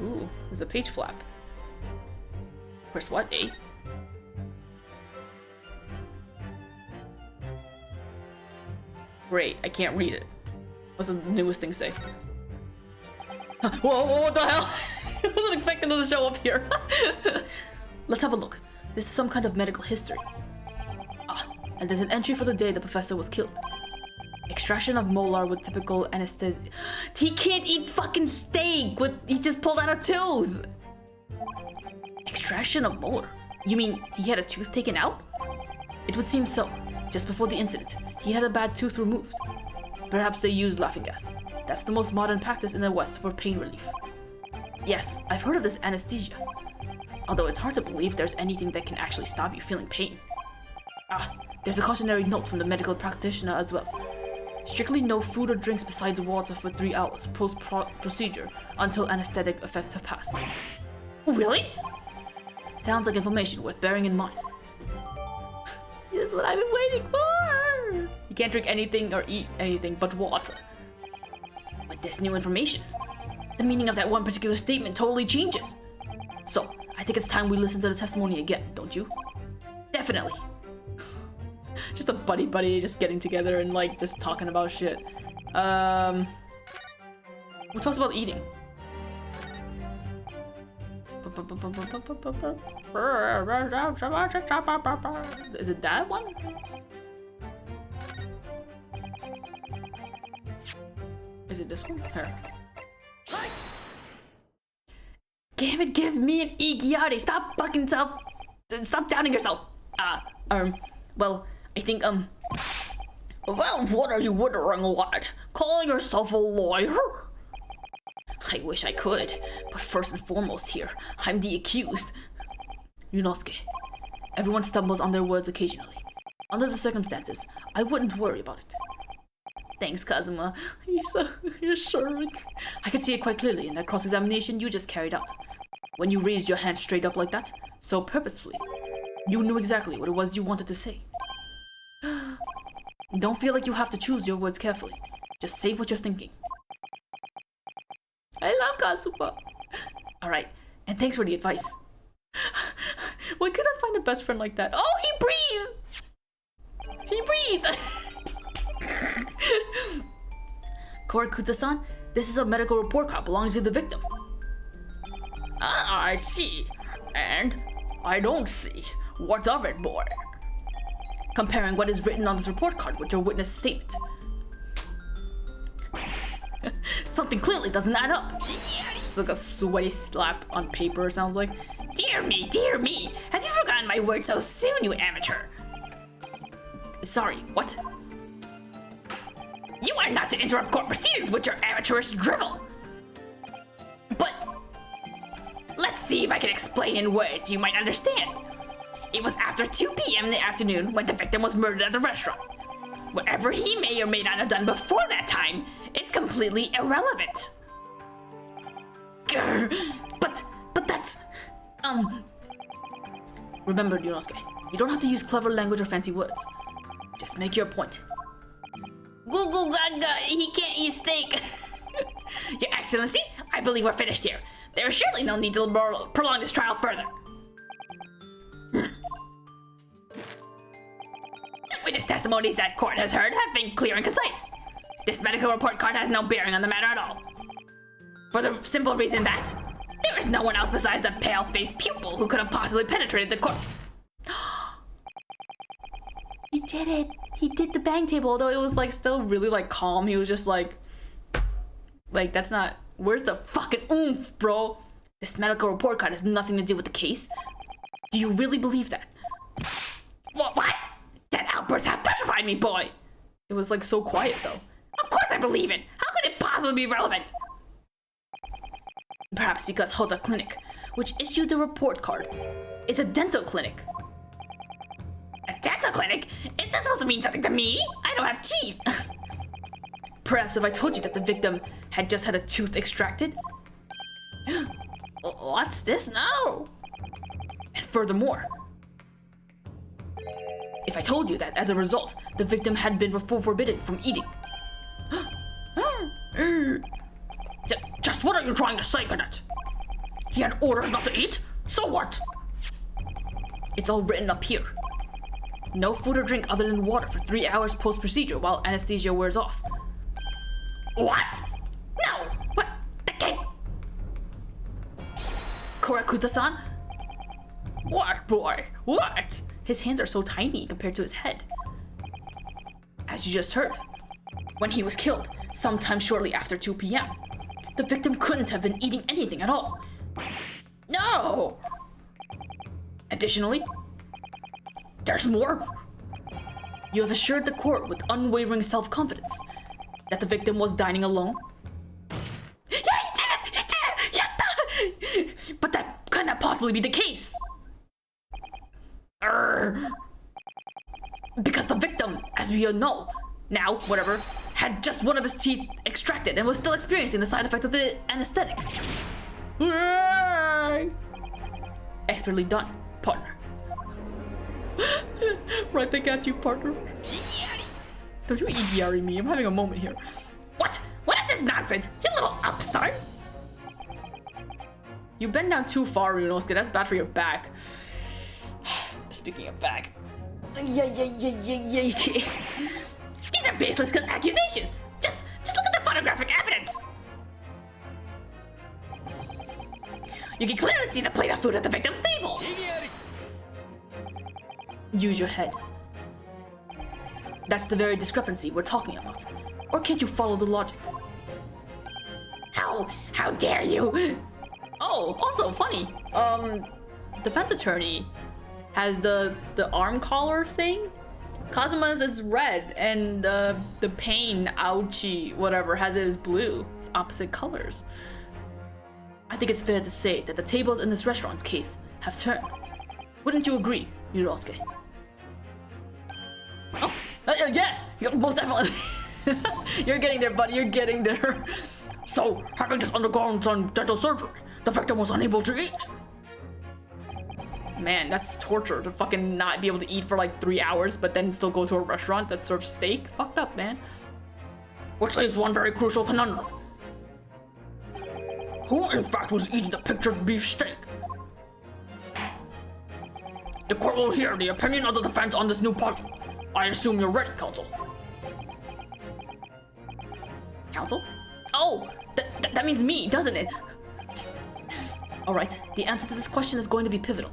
A: Ooh, there's a page flap. Press what, A? Great, I can't read it. What's the newest thing say? Whoa, what the hell? I wasn't expecting them to show up here. Let's have a look. This is some kind of medical history. Ah, and there's an entry for the day the professor was killed. Extraction of molar with typical anesthesia. He can't eat fucking steak. He just pulled out a tooth. Extraction of molar? You mean he had a tooth taken out? It would seem so. Just before the incident, he had a bad tooth removed. Perhaps they used laughing gas. That's the most modern practice in the West for pain relief. Yes, I've heard of this anesthesia. Although it's hard to believe there's anything that can actually stop you feeling pain. Ah, there's a cautionary note from the medical practitioner as well. Strictly no food or drinks besides water for 3 hours post-procedure until anesthetic effects have passed. Really? Sounds like information worth bearing in mind. This is what I've been waiting for! You can't drink anything or eat anything but water. With this new information, the meaning of that one particular statement totally changes. So, I think it's time we listen to the testimony again, don't you? Definitely. Just a buddy just getting together and like just talking about shit. Who talks about eating? Is it that one? Is it this one? Here. Damn it, give me an Ikiari. Stop fucking self. Stop doubting yourself. Well, I think, well, what are you wondering, lad? Calling yourself a lawyer? I wish I could, but first and foremost here, I'm the accused. Yunosuke, everyone stumbles on their words occasionally. Under the circumstances, I wouldn't worry about it. Thanks, Kazuma. You're reassuring. I could see it quite clearly in that cross-examination you just carried out. When you raised your hand straight up like that, so purposefully, You knew exactly what it was you wanted to say. Don't feel like you have to choose your words carefully. Just say what you're thinking. I love Kazupa. Alright, and thanks for the advice. Why could I find a best friend like that? Oh, he breathed! He breathed! Korakuta-san, this is a medical report card belonging to the victim. Ah, I see. And I don't see. What's of it, boy? Comparing what is written on this report card with your witness statement. Something clearly doesn't add up. Just like a sweaty slap on paper, sounds like. Dear me, have you forgotten my word so soon, you amateur? Sorry, what? You are not to interrupt court proceedings with your amateurish drivel. But let's see if I can explain in words you might understand. It was after 2 p.m. in the afternoon when the victim was murdered at the restaurant. Whatever he may or may not have done before that time, it's completely irrelevant. But that's... Remember, Yunosuke, you don't have to use clever language or fancy words. Just make your point. Google Gaga, he can't eat steak. Your Excellency, I believe we're finished here. There is surely no need to prolong this trial further. The witness testimonies that court has heard have been clear and concise. This medical report card has no bearing on the matter at all. For the simple reason that there is no one else besides the pale-faced pupil who could have possibly penetrated the court. He did it. He did the bang table, although it was like still really like calm. He was just like that's not, where's the fucking oomph, bro? This medical report card has nothing to do with the case. Do you really believe that? What? That outburst have petrified me, boy. It was like so quiet though. Of course I believe it. How could it possibly be relevant? Perhaps because Hota Clinic, which issued the report card, is a dental clinic. A dental clinic? Is that supposed to mean something to me? I don't have teeth. Perhaps if I told you that the victim had just had a tooth extracted? What's this now? And furthermore, if I told you that as a result, the victim had been forbidden from eating. Just what are you trying to say, Cadet? He had orders not to eat? So what? It's all written up here. No food or drink other than water for 3 hours post-procedure while anesthesia wears off. What? No! What? The kid? Korakuta-san? What, boy? What? His hands are so tiny compared to his head. As you just heard, when he was killed, sometime shortly after 2 p.m., the victim couldn't have been eating anything at all. No! Additionally, there's more. You have assured the court with unwavering self-confidence that the victim was dining alone. Yeah, he did it! Yatta! But that cannot possibly be the case. Because the victim, as we all know, now, whatever, had just one of his teeth extracted and was still experiencing the side effect of the anesthetics. Expertly done, partner. Right back at you, partner. Don't you Iggyari me, I'm having a moment here. What? What is this nonsense? You little upstart! You bend down too far, Ryunosuke. That's bad for your back. Speaking of back. Yeah. These are baseless accusations! Just look at the photographic evidence! You can clearly see the plate of food at the victim's table! Use your head. That's the very discrepancy we're talking about. Or can't you follow the logic? How dare you? Oh, also funny. Defense attorney has the arm collar thing. Kazuma's is red, and the pain, ouchie, whatever, has it as blue. It's opposite colors. I think it's fair to say that the tables in this restaurant's case have turned. Wouldn't you agree, Yunosuke? Oh, yes! Most definitely. You're getting there, buddy. You're getting there. So, having just undergone some dental surgery, the victim was unable to eat. Man, that's torture to fucking not be able to eat for like 3 hours, but then still go to a restaurant that serves steak. Fucked up, man. Which leaves one very crucial conundrum. Who, in fact, was eating the pictured beef steak? The court will hear the opinion of the defense on this new puzzle. I assume you're ready, counsel. Counsel? Oh, that means me, doesn't it? Alright, the answer to this question is going to be pivotal.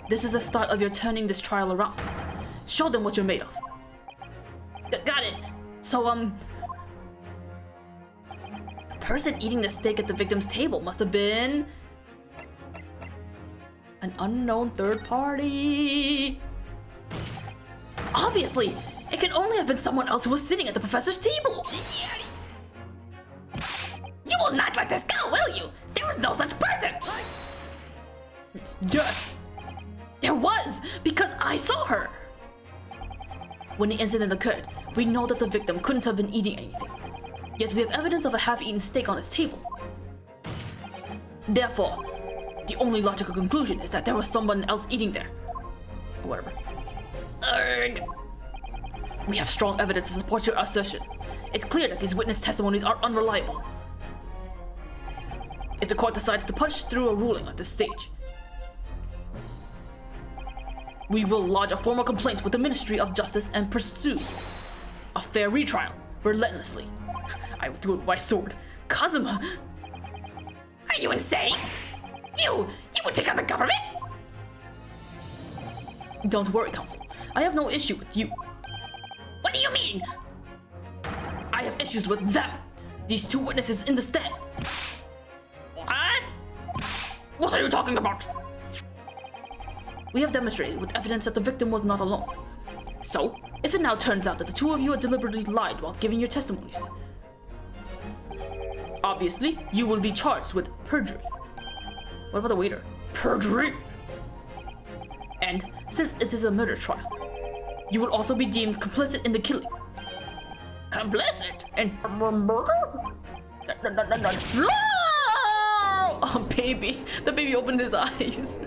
A: This is the start of your turning this trial around. Show them what you're made of. Got it. So, the person eating the steak at the victim's table must have been an unknown third party. Obviously, it can only have been someone else who was sitting at the professor's table. You will not let this go, will you? There was no such person. Yes. There was, because I saw her. When the incident occurred, we know that the victim couldn't have been eating anything. Yet we have evidence of a half-eaten steak on his table. Therefore, the only logical conclusion is that there was someone else eating there. Whatever. We have strong evidence to support your assertion. It's clear that these witness testimonies are unreliable. If the court decides to push through a ruling at this stage, we will lodge a formal complaint with the Ministry of Justice and pursue a fair retrial relentlessly. I would do it with my sword. Kazuma! Are you insane? You would take out the government? Don't worry, counsel. I have no issue with you. What do you mean? I have issues with them. These two witnesses in the stand. What? What are you talking about? We have demonstrated with evidence that the victim was not alone. So, if it now turns out that the two of you had deliberately lied while giving your testimonies, obviously, you will be charged with perjury. What about the waiter? Perjury! And, since this is a murder trial, you will also be deemed complicit in the killing. Complicit? In murder? No! Oh, baby. The baby opened his eyes.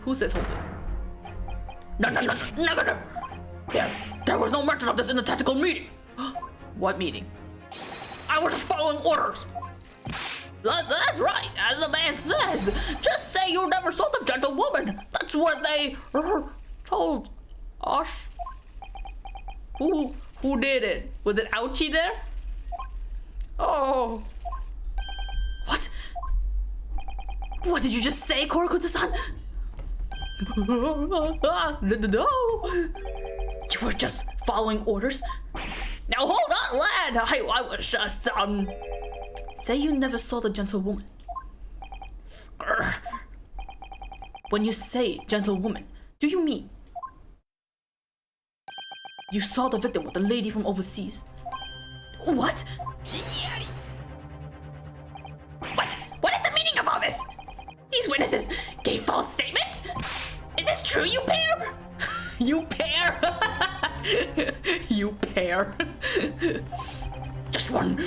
A: Who says hold it? No. There was no mention of this in the tactical meeting. What meeting? I was just following orders. That's right, as the man says. Just say you never saw the gentlewoman. That's what they told us. Who did it? Was it Ouchie there? Oh. What? What did you just say, Korokuta-san? No. You were just following orders? Now hold on, lad. I was just, Say you never saw the gentlewoman. When you say gentlewoman, do you mean you saw the victim with the lady from overseas? What? What is the meaning of all this? These witnesses gave false statements? Is this true, you pair? You pair? You pair? Just one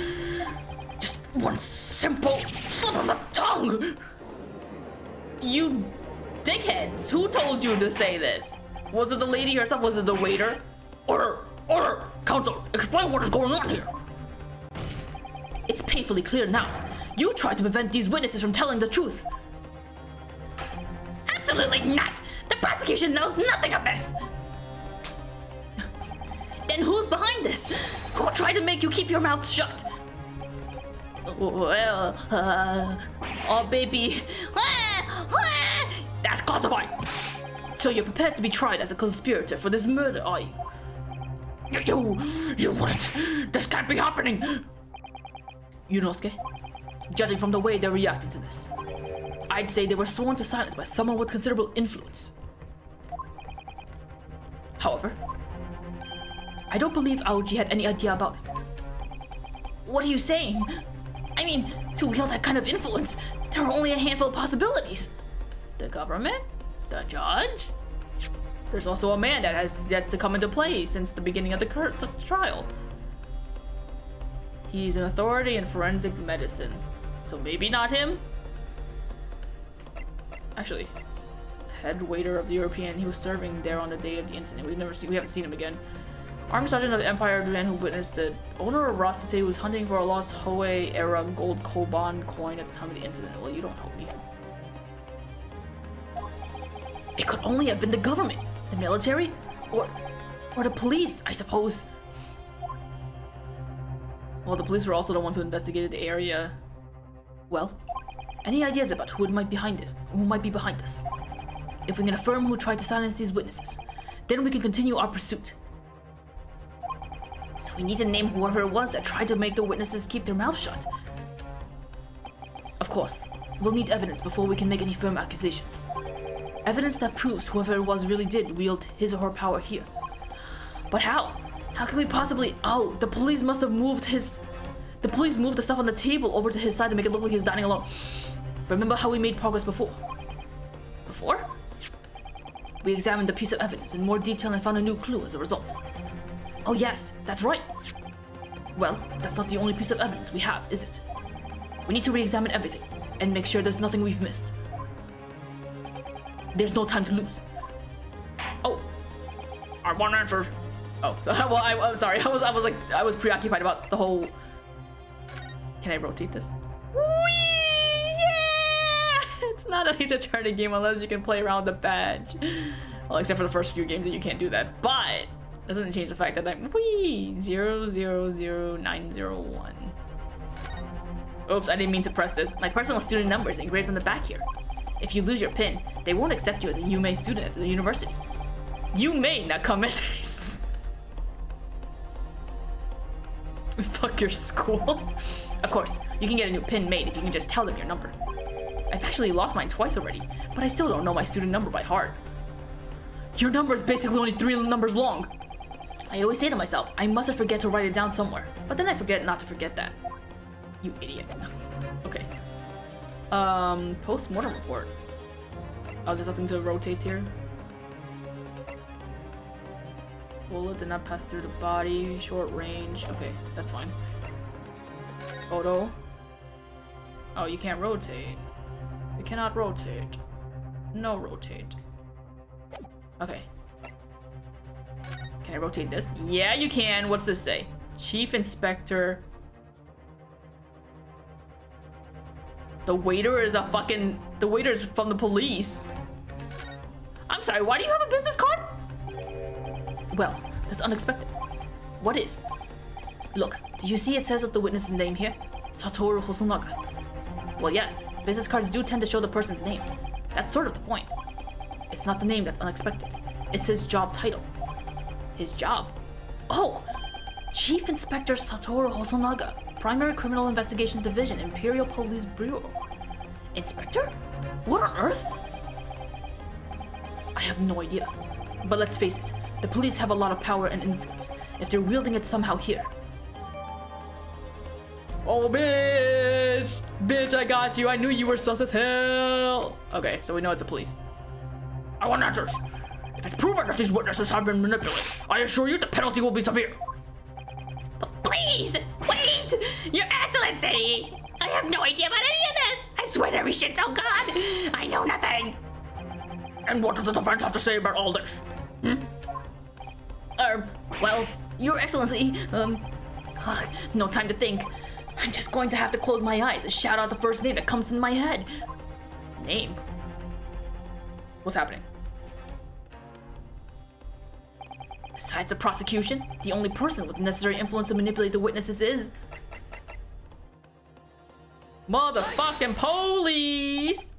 A: simple slip of the tongue. You dickheads, who told you to say this? Was it the lady herself? Was it the waiter? Order! Counsel, explain what is going on here. It's painfully clear now. You tried to prevent these witnesses from telling the truth. Absolutely not! The prosecution knows nothing of this! Then who's behind this? Who tried to make you keep your mouth shut? Well, oh baby. That's classified! So you're prepared to be tried as a conspirator for this murder, are you? You wouldn't! This can't be happening! Yunosuke, judging from the way they're reacting to this, I'd say they were sworn to silence by someone with considerable influence. However, I don't believe Aoji had any idea about it. What are you saying? I mean, to wield that kind of influence, there are only a handful of possibilities. The government? The judge? There's also a man that has yet to come into play since the beginning of the trial. He's an authority in forensic medicine, so maybe not him? Actually, head waiter of the European. He was serving there on the day of the incident. We haven't seen him again. Army sergeant of the Empire, the man who witnessed the owner of Rosite was hunting for a lost Hoei era gold Koban coin at the time of the incident. Well, you don't help me. It could only have been the government, the military, or the police, I suppose. Well, the police were also the ones who investigated the area. Well, any ideas about who might be behind this? Who might be behind us? If we can affirm who tried to silence these witnesses, then we can continue our pursuit. So we need to name whoever it was that tried to make the witnesses keep their mouths shut. Of course, we'll need evidence before we can make any firm accusations. Evidence that proves whoever it was really did wield his or her power here. But how? How can we possibly— oh, the police must have moved the police moved the stuff on the table over to his side to make it look like he was dining alone. Remember how we made progress before? Before? We examined the piece of evidence in more detail and found a new clue as a result. Oh yes, that's right. Well, that's not the only piece of evidence we have, is it? We need to re-examine everything and make sure there's nothing we've missed. There's no time to lose. Oh, I want answers. Oh, well, I'm sorry. I was preoccupied about the whole. Can I rotate this? Whee! Yeah! It's not an easy turning game unless you can play around with the badge. Well, except for the first few games that you can't do that. But that doesn't change the fact that I'm 000901. Oops, I didn't mean to press this. My personal student number is engraved on the back here. If you lose your pin, they won't accept you as a UMA student at the university. You may not come in. Fuck your school. Of course, you can get a new pin made if you can just tell them your number. I've actually lost mine twice already, but I still don't know my student number by heart. Your number is basically only 3 numbers long. I always say to myself, I mustn't forget to write it down somewhere, but then I forget not to forget that. You idiot. Okay. Post-mortem report. Oh, there's nothing to rotate here. Bullet did not pass through the body. Short range. Okay, that's fine. Photo. Oh, you can't rotate. You cannot rotate. No rotate. Okay. Can I rotate this? Yeah, you can. What's this say? Chief Inspector. The waiter is the waiter's from the police. I'm sorry, why do you have a business card? Well, that's unexpected. What is? Look, do you see it says of the witness's name here? Satoru Hosonaga. Well, yes, business cards do tend to show the person's name. That's sort of the point. It's not the name that's unexpected. It's his job title. His job? Oh! Chief Inspector Satoru Hosonaga, Primary Criminal Investigations Division, Imperial Police Bureau. Inspector? What on earth? I have no idea. But let's face it, the police have a lot of power and influence. If they're wielding it somehow here. Oh, bitch! Bitch, I got you. I knew you were sus as hell. Okay, so we know it's the police. I want answers. If it's proven that these witnesses have been manipulated, I assure you the penalty will be severe. But please, wait! Your Excellency! I have no idea about any of this! I swear to every shit, oh god! I know nothing! And what does the defense have to say about all this? Well, Your Excellency, no time to think. I'm just going to have to close my eyes and shout out the first name that comes in my head. Name? What's happening? Besides the prosecution, the only person with necessary influence to manipulate the witnesses is... motherfucking police!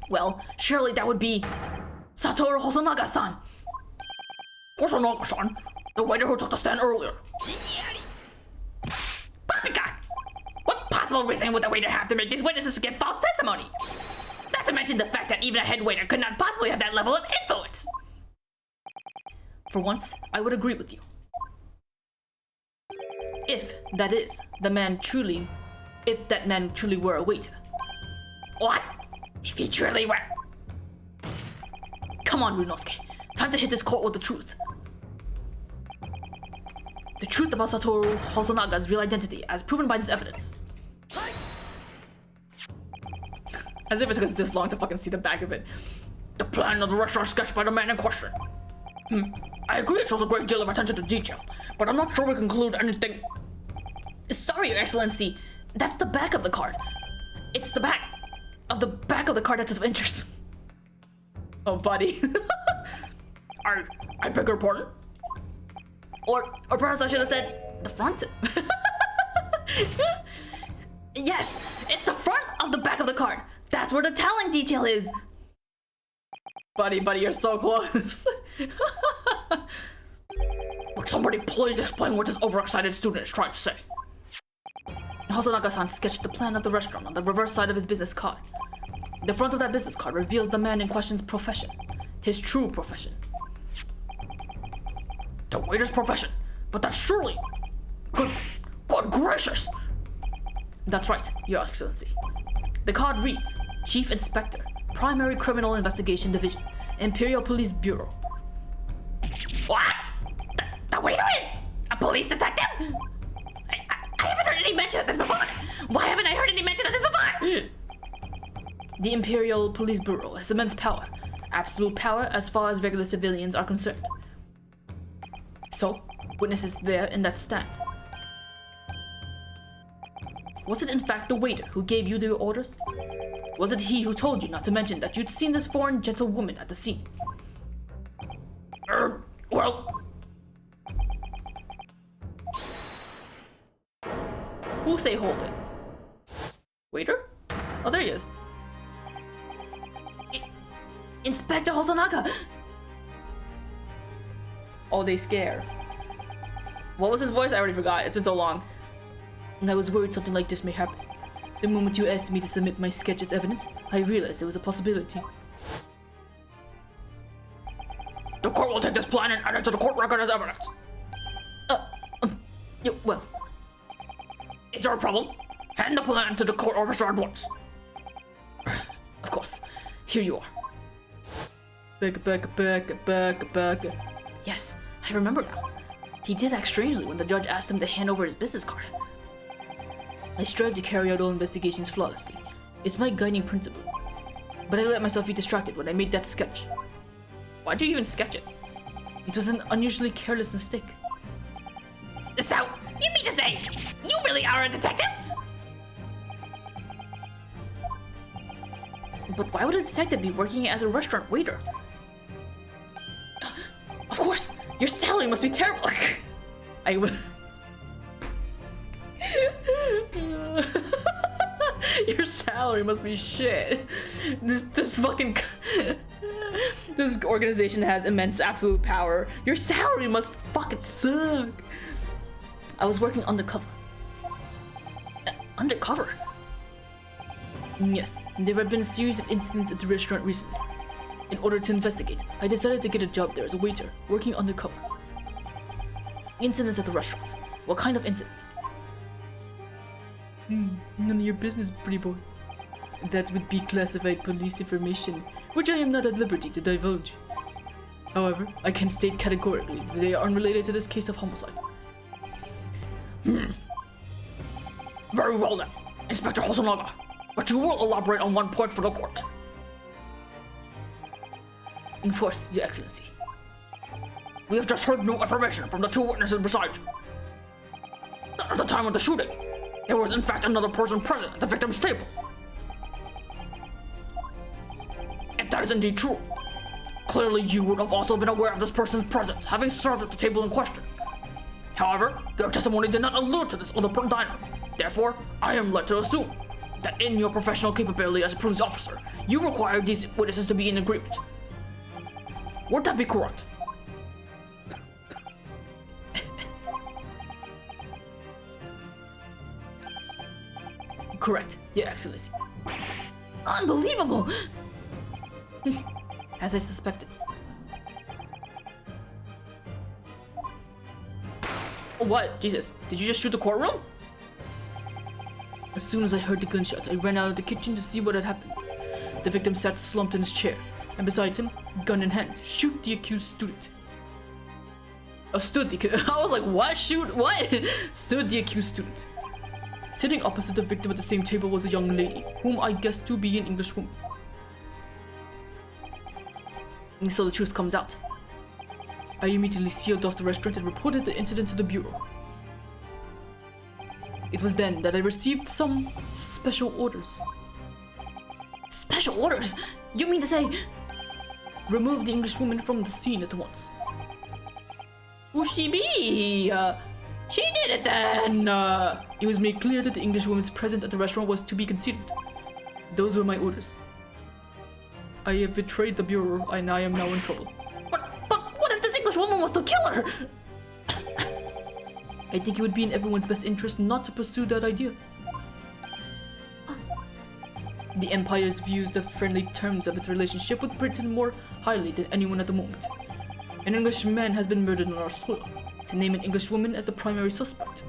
A: Well, surely that would be... Satoru Hosonaga-san! Hosonaga-san? The waiter who took the stand earlier. Poppycock! What possible reason would the waiter have to make these witnesses give false testimony? Not to mention the fact that even a head waiter could not possibly have that level of influence! For once, I would agree with you. If, that is, that man truly were a waiter. What? If he truly were? Come on, Ryunosuke. Time to hit this court with the truth. The truth about Satoru Hosonaga's real identity, as proven by this evidence. As if it took us this long to fucking see the back of it. The plan of the restaurant sketched by the man in question. I agree it shows a great deal of attention to detail, but I'm not sure we conclude anything. Sorry, Your Excellency. That's the back of the card. It's the back of the card that's of interest. Oh, buddy. I beg your pardon? Or perhaps I should have said the front. Yes, it's the front of the back of the card. That's where the telling detail is. Buddy, you're so close. Would somebody please explain what this overexcited student is trying to say? Hosonaga-san sketched the plan of the restaurant on the reverse side of his business card. The front of that business card reveals the man in question's profession. His true profession. The waiter's profession? But that's surely... Good gracious! That's right, Your Excellency. The card reads, Chief Inspector, Primary Criminal Investigation Division, Imperial Police Bureau. What? The waiter is a police detective? I haven't heard any mention of this before. Why haven't I heard any mention of this before? The Imperial Police Bureau has immense power. Absolute power as far as regular civilians are concerned. So, witnesses there in that stand. Was it in fact the waiter who gave you the orders? Was it he who told you not to mention that you'd seen this foreign gentlewoman at the scene? Well... Who say hold it? Waiter? Oh, there he is. Inspector Hosonaga! Oh, they scare. What was his voice? I already forgot. It's been so long. And I was worried something like this may happen. The moment you asked me to submit my sketch as evidence, I realized it was a possibility. The court will take this plan and add it to the court record as evidence. Yeah, well. Is there a problem? Hand the plan to the court officer at once. Of course. Here you are. Back. Yes, I remember now. He did act strangely when the judge asked him to hand over his business card. I strive to carry out all investigations flawlessly. It's my guiding principle. But I let myself be distracted when I made that sketch. Why'd you even sketch it? It was an unusually careless mistake. So, you mean to say, you really are a detective? But why would a detective be working as a restaurant waiter? Of course, your salary must be terrible. I would... Your salary must be shit. This fucking... This organization has immense absolute power. Your salary must fucking suck. I was working undercover. Undercover? Yes, there have been a series of incidents at the restaurant recently. In order to investigate, I decided to get a job there as a waiter, working undercover. Incidents at the restaurant. What kind of incidents? None of your business, pretty boy. That would be classified police information, which I am not at liberty to divulge. However, I can state categorically that they are unrelated to this case of homicide. Very well then, Inspector Hosonaga, but you will elaborate on one point for the court. In force, Your Excellency. We have just heard new information from the two witnesses beside you. That at the time of the shooting, there was in fact another person present at the victim's table. If that is indeed true, clearly you would have also been aware of this person's presence, having served at the table in question. However, your testimony did not allude to this other diner. Therefore, I am led to assume that in your professional capability as a police officer, you require these witnesses to be in agreement. Would that be correct? Correct, Your Excellency. Unbelievable! As I suspected. What? Jesus, did you just shoot the courtroom? As soon as I heard the gunshot, I ran out of the kitchen to see what had happened. The victim sat slumped in his chair, and beside him, gun in hand, shoot the accused student. Oh, I was like, what? Shoot? What? Stood the accused student. Sitting opposite the victim at the same table was a young lady, whom I guessed to be an English woman. And so the truth comes out. I immediately sealed off the restaurant and reported the incident to the bureau. It was then that I received some special orders. Special orders? You mean to say... Remove the English woman from the scene at once. Who she be? She did it then! It was made clear that the English woman's presence at the restaurant was to be considered. Those were my orders. I have betrayed the bureau and I am now in trouble. But what if this English woman was to kill her? I think it would be in everyone's best interest not to pursue that idea. The Empire's views the friendly terms of its relationship with Britain more highly than anyone at the moment. An English man has been murdered on our soil. To name an English woman as the primary suspect.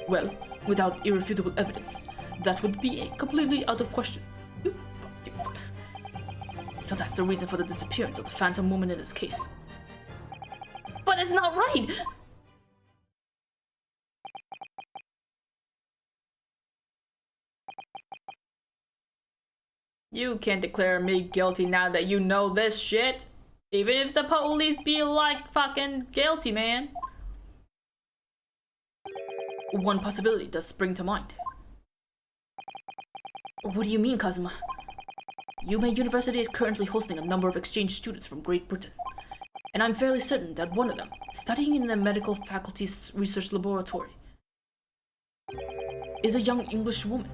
A: Well, without irrefutable evidence, that would be completely out of question. So that's the reason for the disappearance of the Phantom Woman in this case. But it's not right! You can't declare me guilty now that you know this shit. Even if the police be like fucking guilty, man. One possibility does spring to mind. What do you mean, Kazuma? Yume University is currently hosting a number of exchange students from Great Britain. And I'm fairly certain that one of them, studying in the medical faculty's research laboratory, is a young English woman.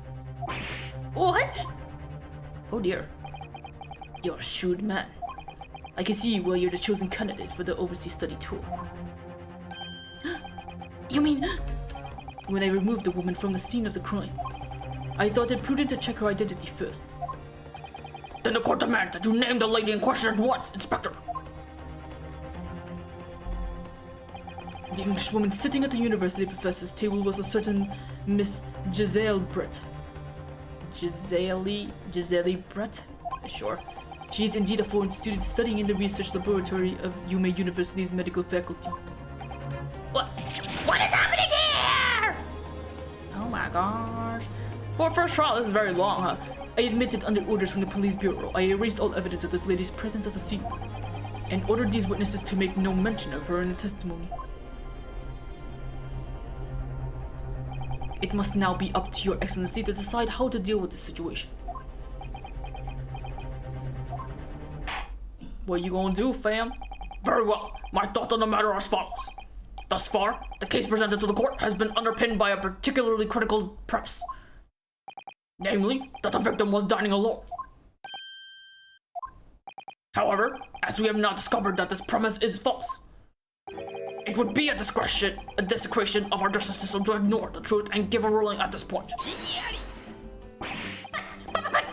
A: What? Oh dear. You're a shrewd man. I can see why you're the chosen candidate for the overseas study tour. You mean... When I removed the woman from the scene of the crime, I thought it prudent to check her identity first. Then the court demands that you name the lady in question at once, Inspector. The English woman sitting at the university professor's table was a certain Miss Giselle Brett. Giselle Brett? Sure. She is indeed a foreign student studying in the research laboratory of Yume University's medical faculty. What is happening here? Oh my gosh. For a first trial, this is very long, huh? I admitted under orders from the police bureau, I erased all evidence of this lady's presence at the scene, and ordered these witnesses to make no mention of her in the testimony. It must now be up to your excellency to decide how to deal with this situation. What you gonna do, fam? Very well. My thoughts on the matter are as follows. Thus far, the case presented to the court has been underpinned by a particularly critical premise. Namely, that the victim was dining alone. However, as we have now discovered that this premise is false, it would be a desecration of our justice system to ignore the truth and give a ruling at this point. But,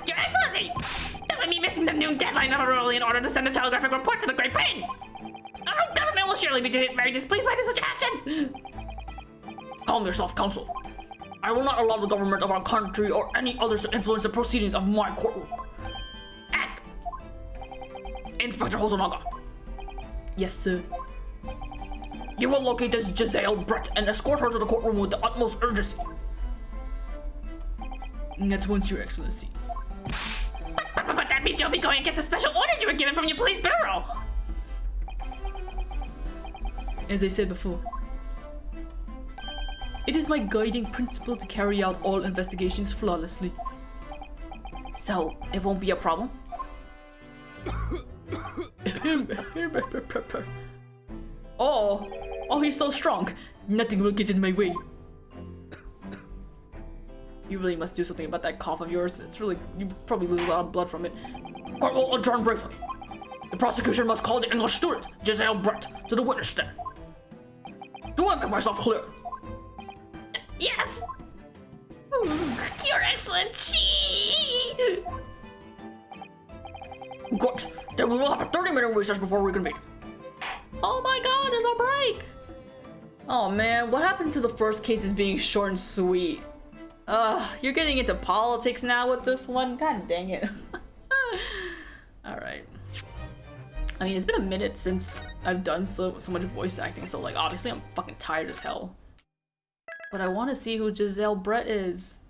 A: Your Excellency! That would be missing the noon deadline of a ruling in order to send a telegraphic report to the Great Britain! Our government will surely be very displeased by such actions! Calm yourself, counsel. I will not allow the government of our country or any others to influence the proceedings of my courtroom. Act! Inspector Hosonaga. Yes, sir. You will locate this Giselle Brett and escort her to the courtroom with the utmost urgency. At once, Your Excellency. But that means you'll be going against the special orders you were given from your police bureau! As I said before, it is my guiding principle to carry out all investigations flawlessly. So, it won't be a problem? Oh, he's so strong. Nothing will get in my way. You really must do something about that cough of yours. It's really, you probably lose a lot of blood from it. Court will adjourn briefly. The prosecution must call the English student, Giselle Brett, to the witness stand. Do I make myself clear? Yes! Your Excellency! Good. Then we will have a 30-minute recess before we convene. Oh my god, there's a break! Oh man, what happened to the first cases being short and sweet? You're getting into politics now with this one? God dang it. Alright. I mean, it's been a minute since I've done so much voice acting, so like, obviously I'm fucking tired as hell. But I want to see who Giselle Brett is.